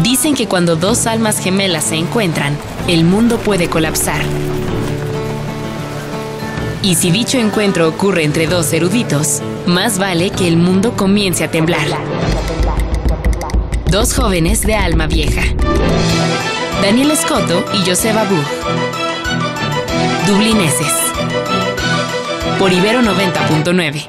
Dicen que cuando dos almas gemelas se encuentran, el mundo puede colapsar. Y si dicho encuentro ocurre entre dos eruditos, más vale que el mundo comience a temblar. Dos jóvenes de alma vieja. Daniel Scotto y Joseba Buch. Dublineses. Por Ibero 90.9.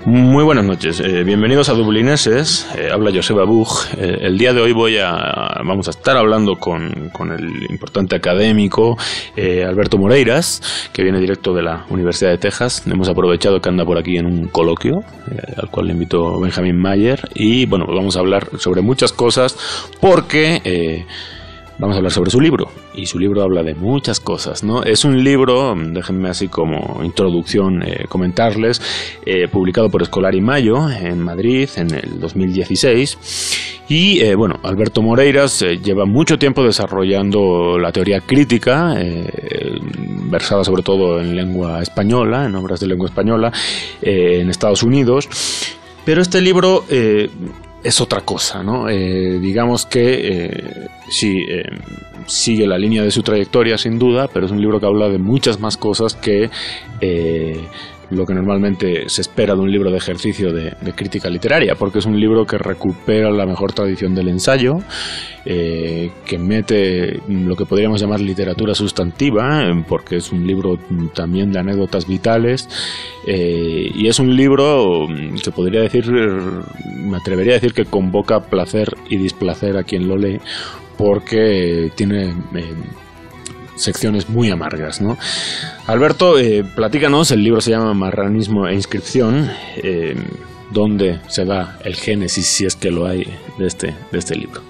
Muy buenas noches, bienvenidos a Dublineses, habla Joseba Buch. El día de hoy vamos a estar hablando con el importante académico Alberto Moreiras, que viene directo de la Universidad de Texas. Hemos aprovechado que anda por aquí en un coloquio, al cual le invitó Benjamin Mayer, y bueno, vamos a hablar sobre muchas cosas porque... vamos a hablar sobre su libro, y su libro habla de muchas cosas, ¿no? Es un libro, déjenme así como introducción comentarles, publicado por Escolari Mayo en Madrid en el 2016. Y bueno, Alberto Moreiras lleva mucho tiempo desarrollando la teoría crítica, versada sobre todo en lengua española, en obras de lengua española, en Estados Unidos. Pero este libro... es otra cosa, ¿no? Digamos que sí, sigue la línea de su trayectoria sin duda, pero es un libro que habla de muchas más cosas que lo que normalmente se espera de un libro de ejercicio de crítica literaria, porque es un libro que recupera la mejor tradición del ensayo, que mete lo que podríamos llamar literatura sustantiva, porque es un libro también de anécdotas vitales, y es un libro que podría decir, me atrevería a decir que convoca placer y displacer a quien lo lee, porque tiene secciones muy amargas, ¿no? Alberto, platícanos, el libro se llama Marranismo e Inscripción, ¿dónde se da el génesis, si es que lo hay, de este libro?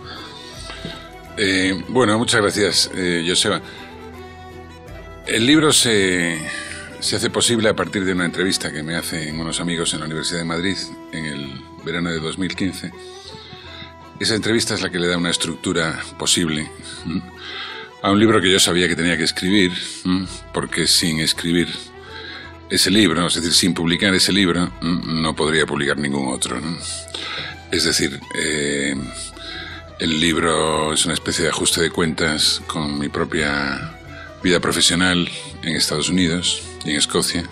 Bueno, muchas gracias, Joseba. El libro se hace posible a partir de una entrevista que me hacen unos amigos en la Universidad de Madrid en el verano de 2015. Esa entrevista es la que le da una estructura posible a un libro que yo sabía que tenía que escribir, porque sin escribir ese libro, es decir, sin publicar ese libro, no podría publicar ningún otro, ¿no? Es decir, el libro es una especie de ajuste de cuentas con mi propia vida profesional en Estados Unidos y en Escocia,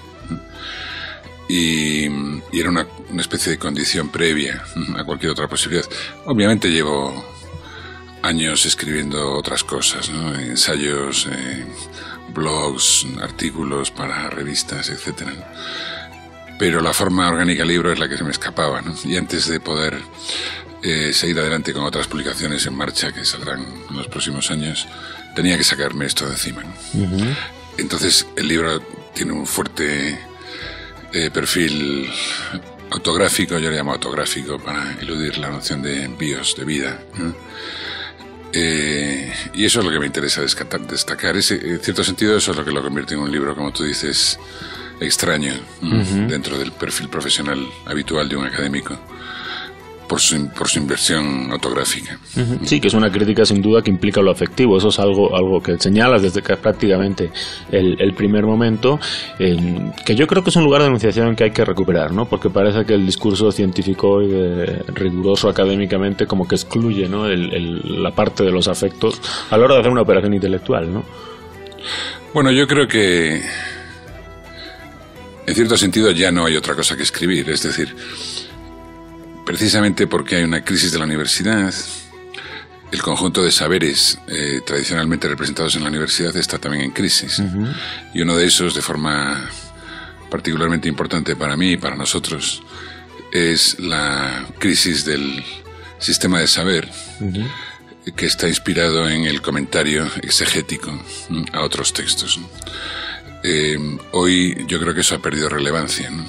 y era una especie de condición previa a cualquier otra posibilidad. Obviamente llevo años escribiendo otras cosas, ¿no? Ensayos, blogs, artículos para revistas, etcétera. Pero la forma orgánica del libro es la que se me escapaba, ¿no? Y antes de poder seguir adelante con otras publicaciones en marcha que saldrán en los próximos años, tenía que sacarme esto de encima, ¿no? Uh-huh. Entonces el libro tiene un fuerte perfil autográfico, yo le llamo autográfico para eludir la noción de bios, de vida, ¿no? Y eso es lo que me interesa destacar. En cierto sentido, eso es lo que lo convierte en un libro, como tú dices, extraño, uh-huh, dentro del perfil profesional habitual de un académico, por su inversión autográfica. Uh-huh. Sí, que es una crítica sin duda que implica lo afectivo. Eso es algo que señalas desde que prácticamente el primer momento, que yo creo que es un lugar de enunciación que hay que recuperar, ¿no? Porque parece que el discurso científico y riguroso académicamente como que excluye, ¿no? la parte de los afectos a la hora de hacer una operación intelectual, ¿no? Bueno, yo creo que en cierto sentido ya no hay otra cosa que escribir, es decir, precisamente porque hay una crisis de la universidad, el conjunto de saberes tradicionalmente representados en la universidad está también en crisis. Uh-huh. Y uno de esos, de forma particularmente importante para mí y para nosotros, es la crisis del sistema de saber, uh-huh, que está inspirado en el comentario exegético a otros textos. Hoy yo creo que eso ha perdido relevancia, ¿no?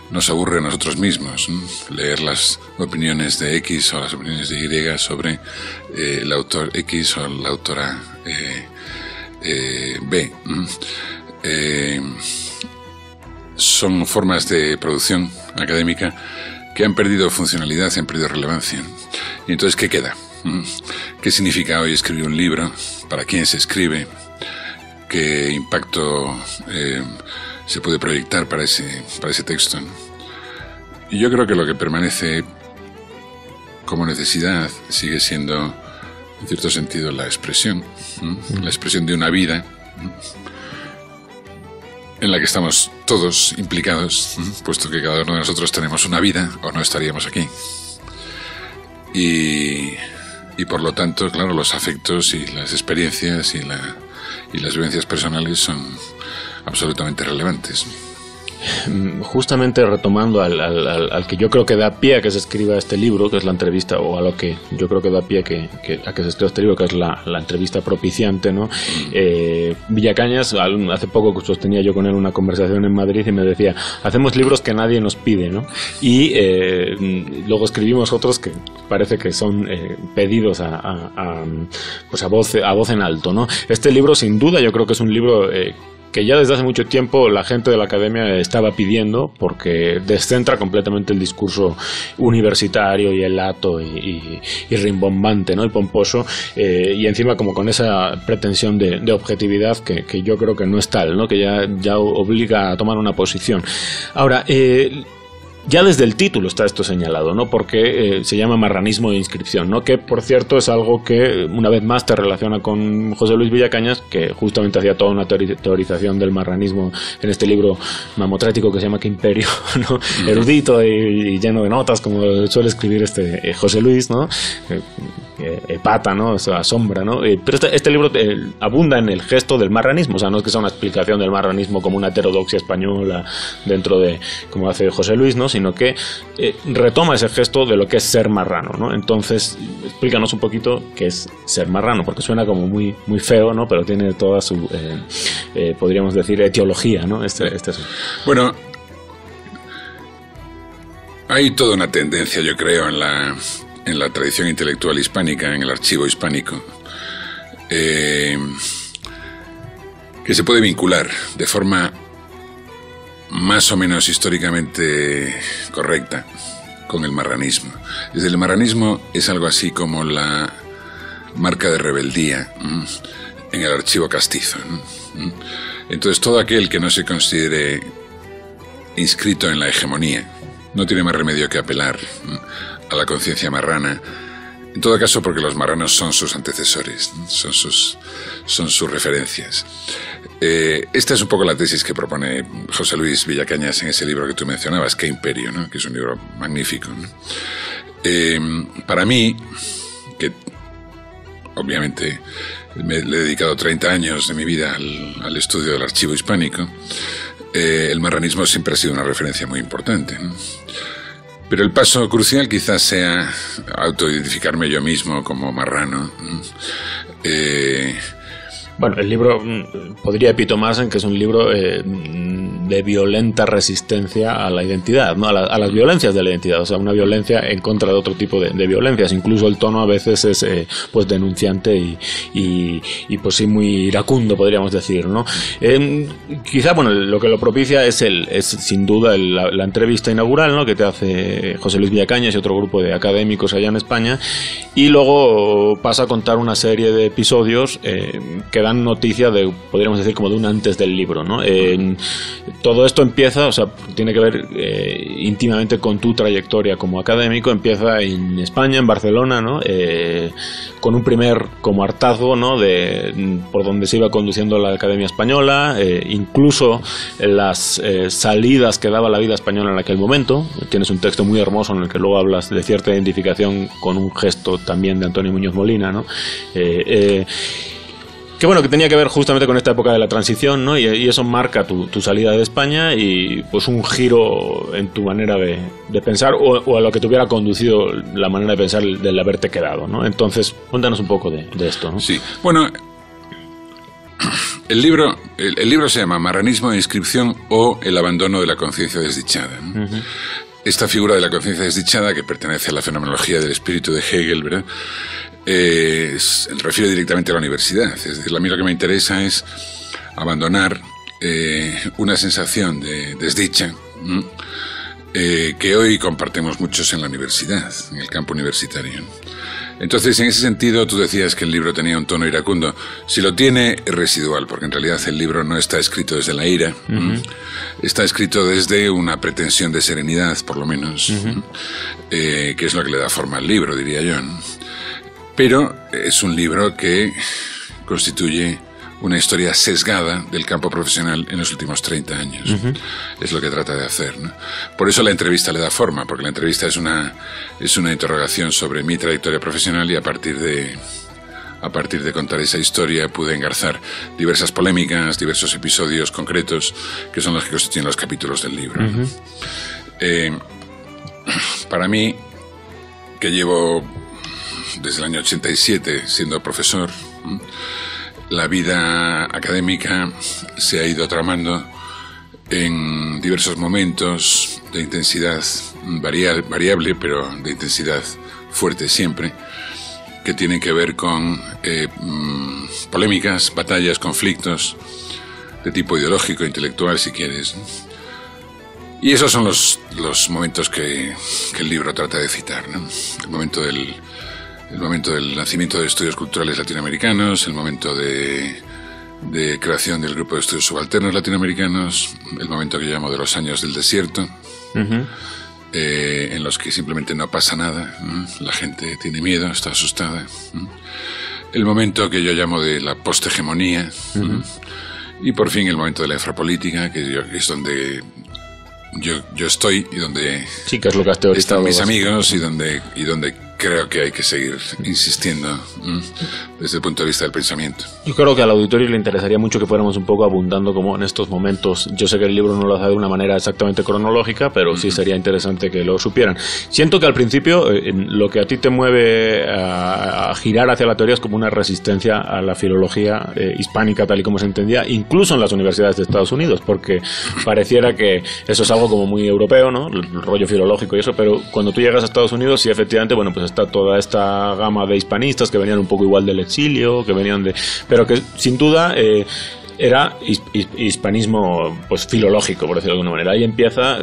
Nos aburre a nosotros mismos, ¿no? Leer las opiniones de X o las opiniones de Y sobre el autor X o la autora B. Son formas de producción académica que han perdido funcionalidad, han perdido relevancia. Y entonces, ¿qué queda? ¿Qué significa hoy escribir un libro? ¿Para quién se escribe? ¿Qué impacto se puede proyectar para ese texto? Y yo creo que lo que permanece como necesidad sigue siendo en cierto sentido, la expresión de una vida en la que estamos todos implicados, puesto que cada uno de nosotros tenemos una vida o no estaríamos aquí. Y por lo tanto, claro, los afectos y las experiencias y las vivencias personales son absolutamente relevantes. Justamente retomando al que yo creo que da pie a que se escriba este libro, que es la entrevista, o a lo que yo creo que da pie a que se escriba este libro, que es la entrevista propiciante, ¿no? Villacañas, hace poco sostenía yo con él una conversación en Madrid y me decía, hacemos libros que nadie nos pide, ¿no? Y luego escribimos otros que parece que son pedidos a voz en alto, ¿no? Este libro, sin duda, yo creo que es un libro que ya desde hace mucho tiempo la gente de la academia estaba pidiendo, porque descentra completamente el discurso universitario y elato y rimbombante, ¿no? Y pomposo, y encima como con esa pretensión de objetividad que yo creo que no es tal, ¿no? Que ya obliga a tomar una posición. Ahora, ya desde el título está esto señalado, ¿no? Porque se llama marranismo de inscripción, ¿no? Que, por cierto, es algo que una vez más te relaciona con José Luis Villacañas, que justamente hacía toda una teorización del marranismo en este libro mamotrético que se llama Que Imperio, ¿no? Erudito y lleno de notas, como suele escribir José Luis, ¿no? Epata, ¿no? O sea, asombra, ¿no? Pero este libro abunda en el gesto del marranismo, o sea, no es que sea una explicación del marranismo como una heterodoxia española dentro de, como hace José Luis, ¿no? Sino que retoma ese gesto de lo que es ser marrano, ¿no? Entonces, explícanos un poquito qué es ser marrano, porque suena como muy, muy feo, ¿no? Pero tiene toda su, podríamos decir, etiología, ¿no? Bueno, hay toda una tendencia, yo creo, en la tradición intelectual hispánica, en el archivo hispánico, que se puede vincular de forma más o menos históricamente correcta con el marranismo. Desde el marranismo es algo así como la marca de rebeldía en el archivo castizo. Entonces todo aquel que no se considere inscrito en la hegemonía no tiene más remedio que apelar a la conciencia marrana, en todo caso porque los marranos son sus antecesores, son sus referencias. Esta es un poco la tesis que propone José Luis Villacañas en ese libro que tú mencionabas, Que Imperio, ¿no? Que es un libro magnífico, ¿no? Para mí, que obviamente le he dedicado 30 años de mi vida al estudio del archivo hispánico, el marranismo siempre ha sido una referencia muy importante, ¿no? Pero el paso crucial quizás sea autoidentificarme yo mismo como marrano. Bueno, el libro podría epitomarse en que es un libro de violenta resistencia a la identidad, ¿no? A las violencias de la identidad, o sea, una violencia en contra de otro tipo de violencias. Incluso el tono a veces es pues denunciante y pues sí muy iracundo, podríamos decir, ¿no? Quizá, bueno, lo que lo propicia es sin duda la entrevista inaugural, ¿no? Que te hace José Luis Villacañas y otro grupo de académicos allá en España, y luego pasa a contar una serie de episodios que dan noticia de, podríamos decir, como de un antes del libro, ¿no? Todo esto empieza, o sea, tiene que ver íntimamente con tu trayectoria como académico. Empieza en España, en Barcelona, ¿no? Con un primer como hartazgo, ¿no? Por donde se iba conduciendo la Academia Española, incluso las salidas que daba la vida española en aquel momento. Tienes un texto muy hermoso en el que luego hablas de cierta identificación con un gesto también de Antonio Muñoz Molina, ¿no? Que bueno, que tenía que ver justamente con esta época de la transición, ¿no? Y eso marca tu salida de España y pues un giro en tu manera de pensar o a lo que te hubiera conducido la manera de pensar del haberte quedado, ¿no? Entonces, cuéntanos un poco de esto, ¿no? Sí, bueno, el libro se llama Marranismo de inscripción o el abandono de la conciencia desdichada, ¿no? Uh-huh. Esta figura de la conciencia desdichada, que pertenece a la fenomenología del espíritu de Hegel, ¿verdad? Refiere directamente a la universidad. Es decir, a mí lo que me interesa es abandonar una sensación de desdicha que hoy compartimos muchos en la universidad, en el campo universitario. Entonces, en ese sentido, tú decías que el libro tenía un tono iracundo. Si lo tiene, es residual, porque en realidad el libro no está escrito desde la ira. Uh-huh. Está escrito desde una pretensión de serenidad, por lo menos, uh-huh. Que es lo que le da forma al libro, diría yo, ¿no? Pero es un libro que constituye una historia sesgada del campo profesional en los últimos 30 años. Uh-huh. Es lo que trata de hacer, ¿no? Por eso la entrevista le da forma, porque la entrevista es una interrogación sobre mi trayectoria profesional, y a partir de contar esa historia pude engarzar diversas polémicas, diversos episodios concretos, que son los que constituyen los capítulos del libro. Uh-huh. Para mí, que llevo desde el año 87 siendo profesor, la vida académica se ha ido tramando en diversos momentos de intensidad variable, pero de intensidad fuerte siempre, que tienen que ver con polémicas, batallas, conflictos de tipo ideológico, intelectual, si quieres. Y esos son los momentos que el libro trata de citar, ¿no? El momento del nacimiento de estudios culturales latinoamericanos, el momento de creación del grupo de estudios subalternos latinoamericanos, el momento que yo llamo de los años del desierto, uh-huh. En los que simplemente no pasa nada, la gente tiene miedo, está asustada, el momento que yo llamo de la posthegemonía, uh-huh. Y por fin el momento de la infrapolítica, que es donde yo estoy y donde sí, que es lo que has teorizado, están mis amigos, y donde creo que hay que seguir insistiendo desde el punto de vista del pensamiento. Yo creo que al auditorio le interesaría mucho que fuéramos un poco abundando como en estos momentos. Yo sé que el libro no lo hace de una manera exactamente cronológica, pero sí sería interesante que lo supieran. Siento que al principio lo que a ti te mueve a girar hacia la teoría es como una resistencia a la filología hispánica tal y como se entendía, incluso en las universidades de Estados Unidos, porque pareciera que eso es algo como muy europeo, ¿no? El rollo filológico y eso, pero cuando tú llegas a Estados Unidos, sí, efectivamente, bueno, pues está toda esta gama de hispanistas que venían un poco igual del exilio, que venían pero que sin duda era hispanismo pues filológico, por decirlo de alguna manera. Ahí empieza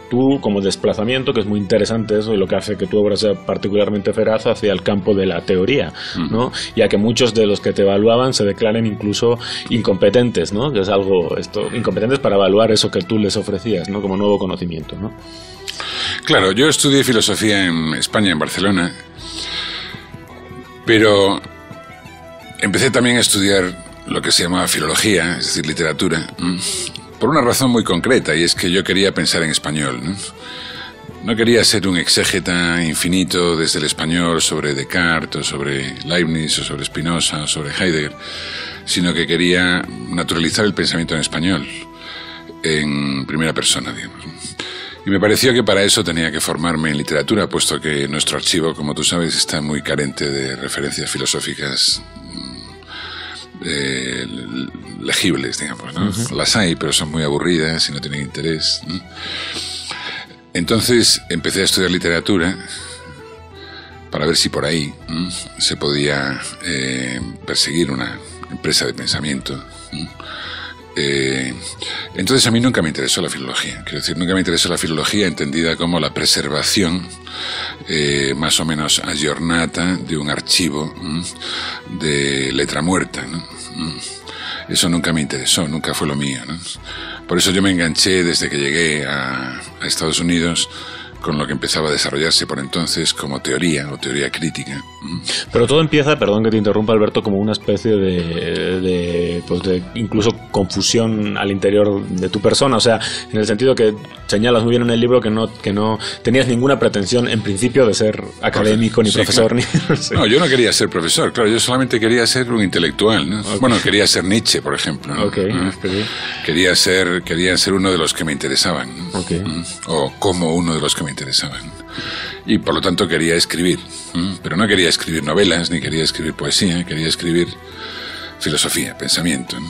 tú como desplazamiento, que es muy interesante eso, y lo que hace que tu obra sea particularmente feraz hacia el campo de la teoría, ¿no? Y a que muchos de los que te evaluaban se declaren incluso incompetentes, ¿no? Que es algo incompetentes para evaluar eso que tú les ofrecías, ¿no? Como nuevo conocimiento, ¿no? Claro, yo estudié filosofía en España, en Barcelona, pero empecé también a estudiar lo que se llamaba filología, es decir, literatura, por una razón muy concreta, y es que yo quería pensar en español, ¿no? No quería ser un exégeta infinito desde el español sobre Descartes, o sobre Leibniz, o sobre Spinoza, o sobre Heidegger, sino que quería naturalizar el pensamiento en español, en primera persona, digamos. Y me pareció que para eso tenía que formarme en literatura, puesto que nuestro archivo, como tú sabes, está muy carente de referencias filosóficas legibles, digamos, ¿no? Uh-huh. Las hay, pero son muy aburridas y no tienen interés, ¿no? Entonces empecé a estudiar literatura para ver si por ahí se podía perseguir una empresa de pensamiento. Entonces a mí nunca me interesó la filología, quiero decir, nunca me interesó la filología entendida como la preservación más o menos ayornata de un archivo de letra muerta, ¿no? Eso nunca me interesó, nunca fue lo mío, ¿no? Por eso yo me enganché desde que llegué a Estados Unidos con lo que empezaba a desarrollarse por entonces como teoría o teoría crítica. Pero todo empieza, perdón que te interrumpa, Alberto, como una especie de incluso confusión al interior de tu persona, o sea, en el sentido que señalas muy bien en el libro que no tenías ninguna pretensión en principio de ser académico, ni profesor, claro. No sé. No, yo no quería ser profesor, claro, yo solamente quería ser un intelectual, ¿no? Okay. Bueno, quería ser Nietzsche, por ejemplo, ¿no? Okay. Quería ser uno de los que me interesaban, ¿no? Okay. O como uno de los que me interesaban. Y por lo tanto quería escribir, pero no quería escribir novelas, ni quería escribir poesía, quería escribir filosofía, pensamiento, ¿no?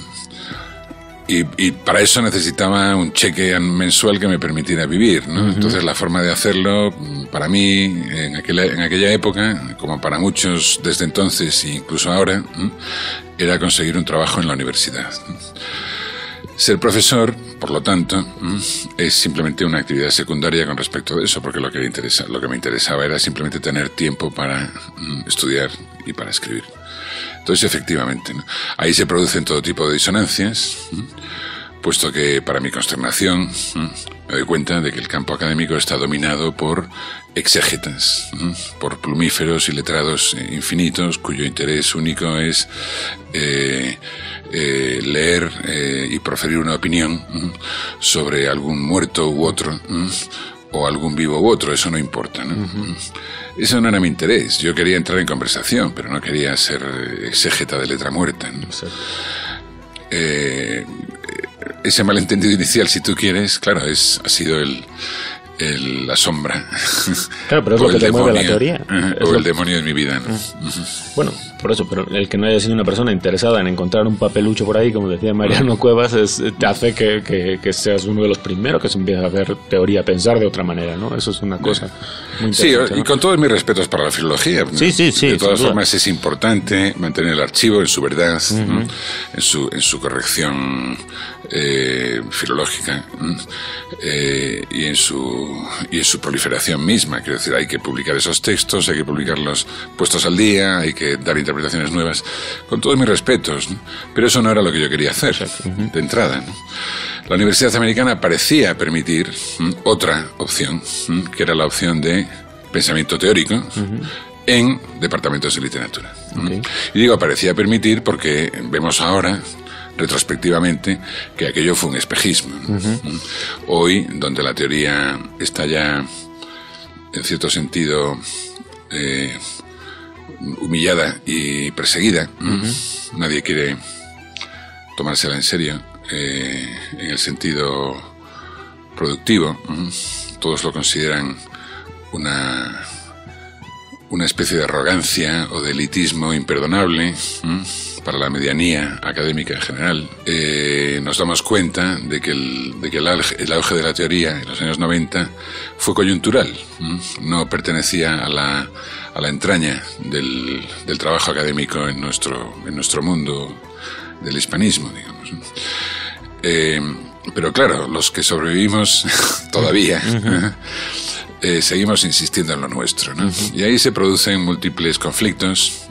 Y para eso necesitaba un cheque mensual que me permitiera vivir, ¿no? Uh-huh. Entonces la forma de hacerlo, para mí, en aquella época, como para muchos desde entonces e incluso ahora, era conseguir un trabajo en la universidad. Ser profesor, por lo tanto, es simplemente una actividad secundaria con respecto a eso, porque lo que me interesaba era simplemente tener tiempo para estudiar y para escribir. Entonces, efectivamente, ¿no? Ahí se producen todo tipo de disonancias, puesto que, para mi consternación, me doy cuenta de que el campo académico está dominado por exégetas, por plumíferos y letrados infinitos, cuyo interés único es leer y proferir una opinión sobre algún muerto u otro, o algún vivo u otro. Eso no importa, ¿no? Eso no era mi interés. Yo quería entrar en conversación, pero no quería ser exégeta de letra muerta, ¿no? Ese malentendido inicial, si tú quieres, claro, ha sido la sombra. Claro, pero es lo que te mueve la teoría. O el demonio de mi vida, ¿no? Bueno, por eso, pero el que no haya sido una persona interesada en encontrar un papelucho por ahí, como decía Mariano Cuevas, te hace que seas uno de los primeros que se empieza a ver teoría, a pensar de otra manera, ¿no? Eso es una cosa muy interesante. Sí, ¿no? Y con todos mis respetos para la filología. Sí. De todas formas, es importante mantener el archivo en su verdad, en su corrección filológica, y en su proliferación misma. Quiero decir, hay que publicar esos textos, hay que publicarlos puestos al día, hay que dar interpretaciones nuevas, con todos mis respetos, ¿no? Pero eso no era lo que yo quería hacer de entrada, ¿no? La Universidad Americana parecía permitir otra opción, que era la opción de pensamiento teórico en departamentos de literatura. Y digo parecía permitir porque vemos ahora, retrospectivamente, que aquello fue un espejismo. Hoy, donde la teoría está ya, en cierto sentido, humillada y perseguida, nadie quiere tomársela en serio, en el sentido productivo. Todos lo consideran una especie de arrogancia o de elitismo imperdonable para la medianía académica en general. Nos damos cuenta de que el auge de la teoría en los años 90 fue coyuntural, no pertenecía a la entraña del trabajo académico en nuestro mundo del hispanismo, digamos. Pero claro, los que sobrevivimos todavía seguimos insistiendo en lo nuestro, ¿no? Y ahí se producen múltiples conflictos,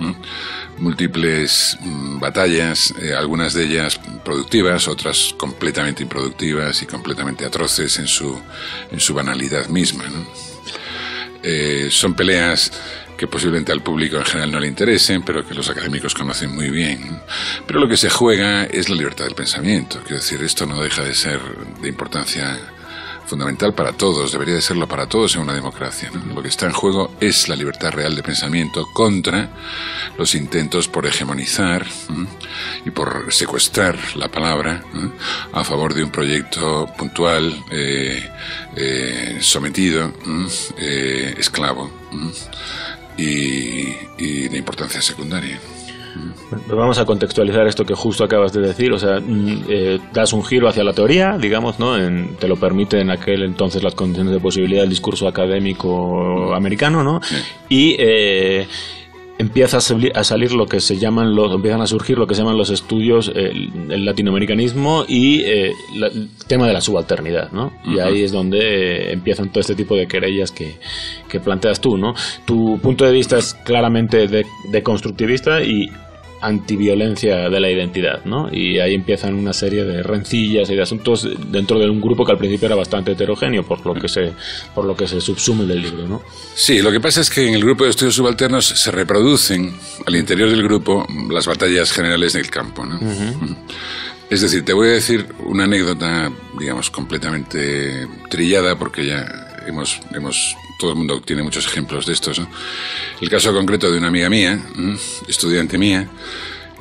múltiples batallas, algunas de ellas productivas, otras completamente improductivas y completamente atroces en su banalidad misma, ¿no? Son peleas que posiblemente al público en general no le interesen, pero que los académicos conocen muy bien, ¿no? Pero lo que se juega es la libertad del pensamiento. Quiero decir, esto no deja de ser de importancia fundamental para todos, debería de serlo para todos en una democracia, ¿no? Lo que está en juego es la libertad real de pensamiento contra los intentos por hegemonizar y por secuestrar la palabra a favor de un proyecto puntual, sometido, esclavo y de importancia secundaria. Vamos a contextualizar esto que justo acabas de decir, o sea, das un giro hacia la teoría, digamos, ¿no? Te lo permite en aquel entonces las condiciones de posibilidad del discurso académico americano, ¿no? Sí. Y empieza a salir lo que se llaman empiezan a surgir lo que se llaman los estudios, el latinoamericanismo y el tema de la subalternidad, ¿no? Y ahí es donde empiezan todo este tipo de querellas que planteas tú, ¿no? Tu punto de vista es claramente de constructivista y antiviolencia de la identidad, ¿no? Y ahí empiezan una serie de rencillas y de asuntos dentro de un grupo que al principio era bastante heterogéneo, por lo que se subsume del libro, ¿no? Sí, lo que pasa es que en el grupo de estudios subalternos se reproducen al interior del grupo las batallas generales del campo, ¿no? Es decir, te voy a decir una anécdota, digamos, completamente trillada, porque ya todo el mundo tiene muchos ejemplos de estos, ¿no? El caso concreto de una amiga mía, estudiante mía,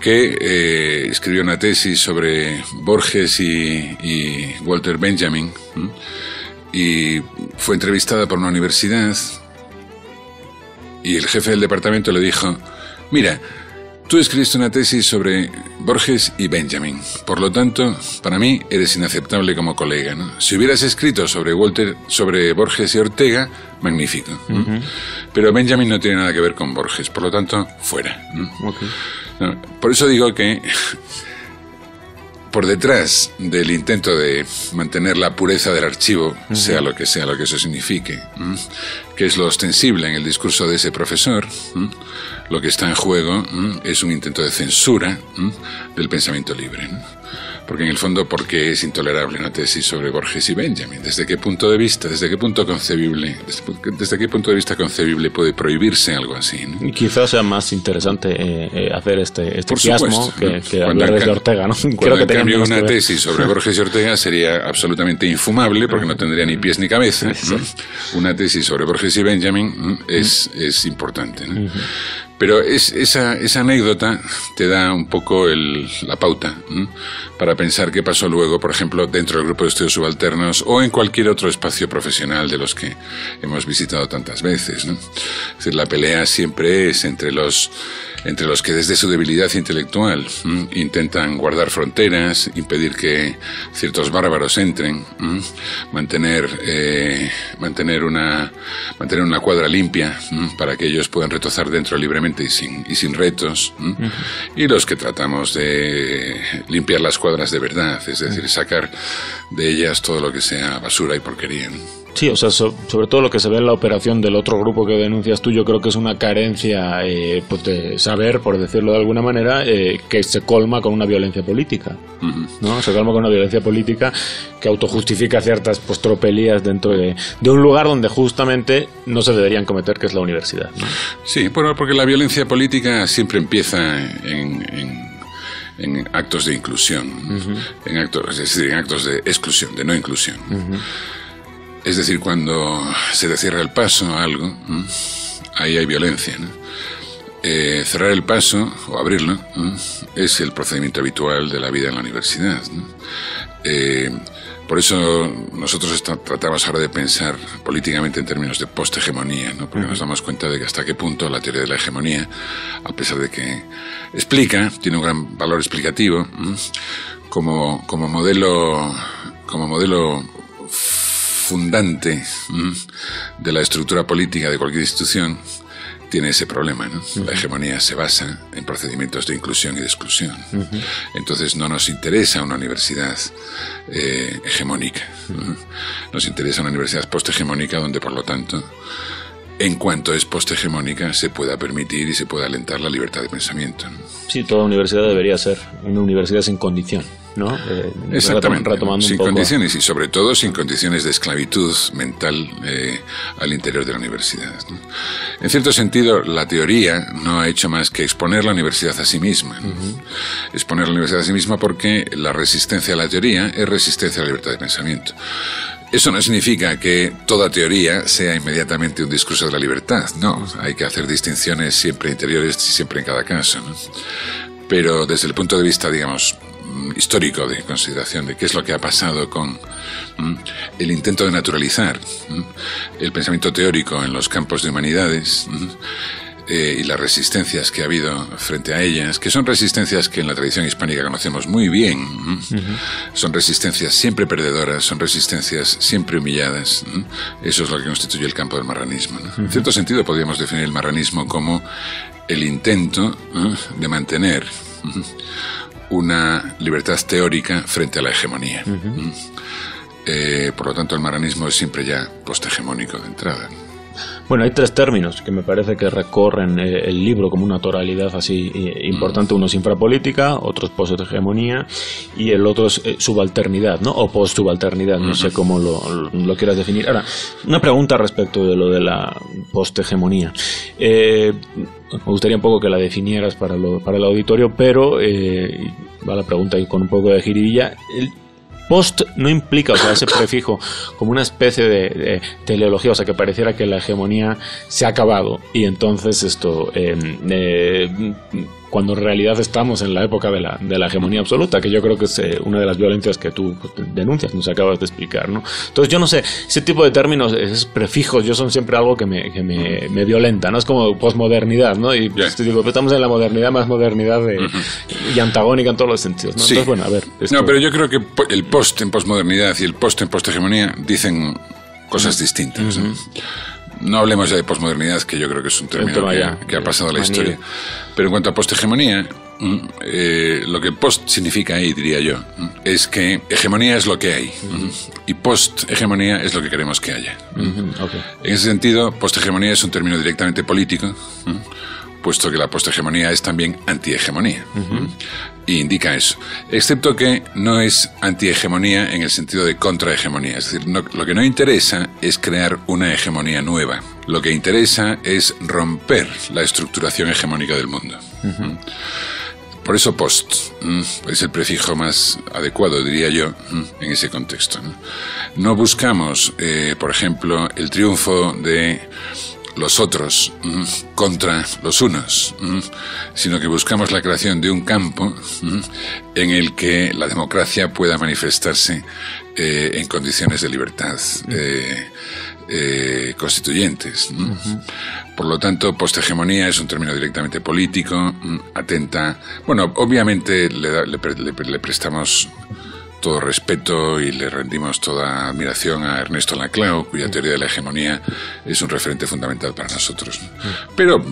que escribió una tesis sobre Borges y Walter Benjamin, y fue entrevistada por una universidad y el jefe del departamento le dijo: mira, tú escribiste una tesis sobre Borges y Benjamin, por lo tanto, para mí eres inaceptable como colega, ¿no? Si hubieras escrito sobre Borges y Ortega, magnífico. Pero Benjamin no tiene nada que ver con Borges, por lo tanto, fuera. No, por eso digo que por detrás del intento de mantener la pureza del archivo, sea lo que eso signifique, que es lo ostensible en el discurso de ese profesor, lo que está en juego es un intento de censura del pensamiento libre, ¿no? Porque en el fondo, ¿por qué es intolerable una tesis sobre Borges y Benjamin? ¿Desde qué punto de vista, desde qué punto de vista concebible puede prohibirse algo así, ¿no? Y quizás sea más interesante hacer este quiasmo que hablar desde Ortega, ¿no? Creo que en cambio una tesis sobre Borges y Ortega sería absolutamente infumable porque no tendría ni pies ni cabeza, ¿no? Una tesis sobre Borges y Benjamin es importante, ¿no? Pero esa anécdota te da un poco la pauta para pensar qué pasó luego, por ejemplo, dentro del grupo de estudios subalternos o en cualquier otro espacio profesional de los que hemos visitado tantas veces, ¿no? Es decir, la pelea siempre es entre los que desde su debilidad intelectual intentan guardar fronteras, impedir que ciertos bárbaros entren, mantener una cuadra limpia para que ellos puedan retozar dentro libremente y sin retos, y los que tratamos de limpiar las cuadras de verdad, es decir, sacar de ellas todo lo que sea basura y porquería, ¿no? Sí, o sea, sobre todo lo que se ve en la operación del otro grupo que denuncias tú, yo creo que es una carencia pues de saber, por decirlo de alguna manera, que se colma con una violencia política, ¿no? Se colma con una violencia política que autojustifica ciertas pues tropelías dentro de un lugar donde justamente no se deberían cometer, que es la universidad, ¿no? Sí, porque la violencia política siempre empieza en actos de inclusión, en actos de exclusión, de no inclusión. Es decir, cuando se te cierra el paso a algo, ahí hay violencia, ¿no? Cerrar el paso o abrirlo es el procedimiento habitual de la vida en la universidad, ¿no? Por eso nosotros tratamos ahora de pensar políticamente en términos de posthegemonía, ¿no? Porque nos damos cuenta de que hasta qué punto la teoría de la hegemonía, a pesar de que tiene un gran valor explicativo, como modelo fundante de la estructura política de cualquier institución, tiene ese problema, ¿no? La hegemonía se basa en procedimientos de inclusión y de exclusión. Entonces no nos interesa una universidad hegemónica. Nos interesa una universidad posthegemónica donde, por lo tanto, en cuanto es posthegemónica, se pueda permitir y se pueda alentar la libertad de pensamiento, ¿no? Sí, toda universidad debería ser una universidad sin condición, ¿no? Exactamente, retomando sin un poco condiciones y sobre todo sin condiciones de esclavitud mental al interior de la universidad, ¿no? En cierto sentido, la teoría no ha hecho más que exponer la universidad a sí misma, ¿no? Exponer la universidad a sí misma porque la resistencia a la teoría es resistencia a la libertad de pensamiento. Eso no significa que toda teoría sea inmediatamente un discurso de la libertad, no, hay que hacer distinciones siempre interiores y siempre en cada caso, ¿no? Pero desde el punto de vista, digamos, histórico, de consideración de qué es lo que ha pasado con el intento de naturalizar el pensamiento teórico en los campos de humanidades, y las resistencias que ha habido frente a ellas, que son resistencias que en la tradición hispánica conocemos muy bien, son resistencias siempre perdedoras, son resistencias siempre humilladas, eso es lo que constituye el campo del marranismo, ¿no? En cierto sentido podríamos definir el marranismo como el intento de mantener una libertad teórica frente a la hegemonía. Por lo tanto, el marranismo es siempre ya posthegemónico de entrada. Bueno, hay tres términos que me parece que recorren el libro como una tonalidad así importante. Uno es infrapolítica, otro es posthegemonía y el otro es subalternidad, ¿no? O postsubalternidad, no sé cómo lo quieras definir. Ahora, una pregunta respecto de lo de la posthegemonía. Me gustaría un poco que la definieras para el auditorio, pero va la pregunta ahí con un poco de jiribilla. Post no implica, o sea, ese prefijo como una especie de teleología, o sea, que pareciera que la hegemonía se ha acabado y entonces esto cuando en realidad estamos en la época de la hegemonía absoluta, que yo creo que es una de las violencias que tú denuncias, nos acabas de explicar, ¿no? Entonces yo no sé, ese tipo de términos, esos prefijos, yo son siempre algo que me violenta, ¿no? Es como posmodernidad, ¿no? Y pues, digo, estamos en la modernidad, más modernidad y antagónica en todos los sentidos, ¿no? Sí. Entonces, bueno, a ver. No, pero yo creo que el post en posmodernidad y el post en posthegemonía dicen cosas distintas, ¿no? No hablemos ya de posmodernidad, que yo creo que es un término que ha pasado a la historia. Pero en cuanto a posthegemonía, lo que post significa ahí, diría yo, es que hegemonía es lo que hay y post-hegemonía es lo que queremos que haya. Okay. En ese sentido, post-hegemonía es un término directamente político, puesto que la post-hegemonía es también anti-hegemonía. Y indica eso. Excepto que no es anti-hegemonía en el sentido de contra-hegemonía. Es decir, lo que no interesa es crear una hegemonía nueva. Lo que interesa es romper la estructuración hegemónica del mundo. Por eso post es el prefijo más adecuado, diría yo, en ese contexto. No buscamos, por ejemplo, el triunfo de los otros contra los unos, sino que buscamos la creación de un campo en el que la democracia pueda manifestarse en condiciones de libertad constituyentes. Por lo tanto, posthegemonía es un término directamente político, atenta. Bueno, obviamente le prestamos todo respeto y le rendimos toda admiración a Ernesto Laclau, cuya teoría de la hegemonía es un referente fundamental para nosotros. Pero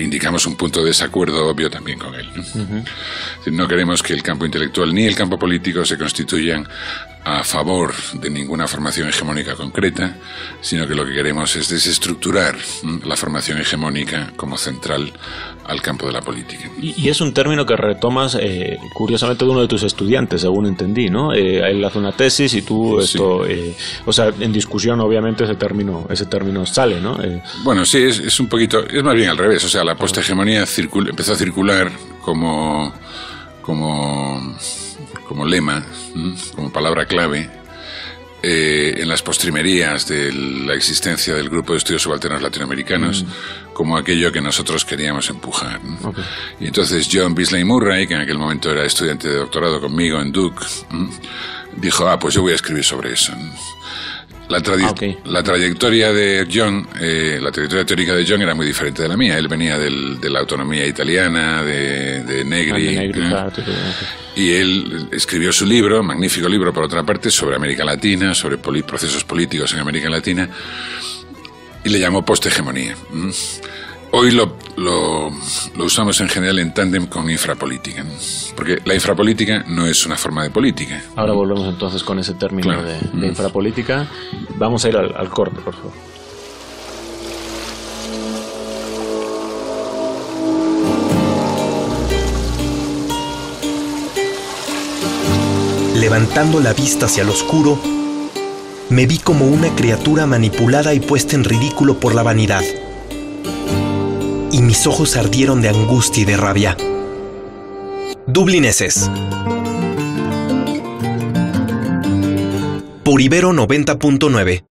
indicamos un punto de desacuerdo obvio también con él. No queremos que el campo intelectual ni el campo político se constituyan a favor de ninguna formación hegemónica concreta, sino que lo que queremos es desestructurar la formación hegemónica como central al campo de la política. Y es un término que retomas, curiosamente, de uno de tus estudiantes, según entendí, ¿no? Él hace una tesis y tú esto... Sí. O sea, en discusión, obviamente, ese término sale, ¿no? Bueno, sí, es un poquito... Es más bien al revés. O sea, la posthegemonía empezó a circular como lema, como palabra clave, en las postrimerías de la existencia del Grupo de Estudios Subalternos Latinoamericanos, como aquello que nosotros queríamos empujar. Okay. Y entonces John Beasley Murray, que en aquel momento era estudiante de doctorado conmigo en Duke, dijo, pues yo voy a escribir sobre eso. La trayectoria de John, la trayectoria teórica de John era muy diferente de la mía. Él venía de la autonomía italiana, de Negri. Y él escribió su libro, magnífico libro por otra parte, sobre América Latina, sobre procesos políticos en América Latina, y le llamó posthegemonía. Hoy lo usamos en general en tándem con infrapolítica, porque la infrapolítica no es una forma de política. Ahora volvemos entonces con ese término, claro, de infrapolítica. Vamos a ir al corte, por favor. Levantando la vista hacia lo oscuro, me vi como una criatura manipulada y puesta en ridículo por la vanidad. Y mis ojos ardieron de angustia y de rabia. Dublineses. Por Ibero 90.9.